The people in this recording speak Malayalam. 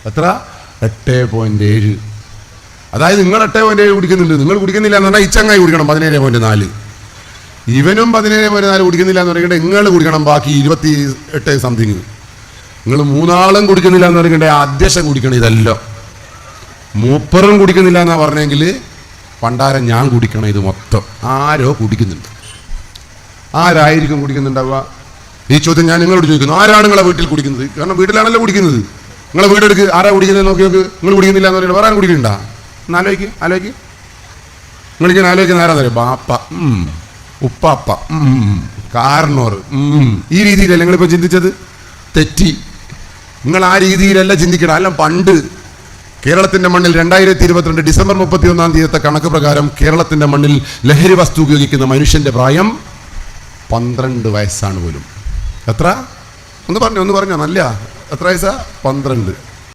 എത്ര? 8.7. അതായത് നിങ്ങൾ 8.7 കുടിക്കുന്നുണ്ട്, നിങ്ങൾ കുടിക്കുന്നില്ല എന്ന് പറഞ്ഞാൽ ഈ ചങ്ങായി കുടിക്കണം 17.4. ഇവനും 17.4 കുടിക്കുന്നില്ല എന്ന് പറയുന്നത് നിങ്ങൾ കുടിക്കണം ബാക്കി 28 സംതിങ്. നിങ്ങൾ മൂന്നാളും കുടിക്കുന്നില്ല എന്ന് പറയുന്നത് അധ്യക്ഷൻ കുടിക്കണം. ഇതെല്ലാം മൂപ്പറും കുടിക്കുന്നില്ല എന്നാ പറഞ്ഞെങ്കിൽ പണ്ടാരം ഞാൻ കുടിക്കണം. ഇത് മൊത്തം ആരോ കുടിക്കുന്നുണ്ട്. ആരായിരിക്കും കുടിക്കുന്നുണ്ടാവുക? ഈ ചോദ്യം ഞാൻ നിങ്ങളോട് ചോദിക്കുന്നു. ആരാണ് നിങ്ങളെ വീട്ടിൽ കുടിക്കുന്നത്? കാരണം വീട്ടിലാണല്ലോ കുടിക്കുന്നത്. നിങ്ങളെ വീടെടുക്ക്, ആരാ കുടിക്കുന്നത് നോക്കി നോക്ക്. നിങ്ങൾ കുടിക്കുന്നില്ല എന്ന് പറയുന്നത് വേറെ ആരും കുടിക്കുന്നുണ്ടാ? ആലോചിക്ക്. നിങ്ങളിങ്ങനെ ആലോചിക്കുന്ന ആരാ അറിയാം? ബാപ്പ, ഉപ്പാപ്പ, കാരണോർ. ഈ രീതിയിലല്ല നിങ്ങളിപ്പോൾ ചിന്തിച്ചത്? തെറ്റി. നിങ്ങൾ ആ രീതിയിലല്ല ചിന്തിക്കണം. അല്ല, പണ്ട് കേരളത്തിന്റെ മണ്ണിൽ 2022 ഡിസംബർ 31 കണക്ക് പ്രകാരം കേരളത്തിന്റെ മണ്ണിൽ ലഹരി വസ്തു ഉപയോഗിക്കുന്ന മനുഷ്യന്റെ പ്രായം 12 വയസ്സാണ് പോലും. എത്ര? ഒന്ന് പറഞ്ഞോ നല്ല. എത്ര വയസ്സാ? 12.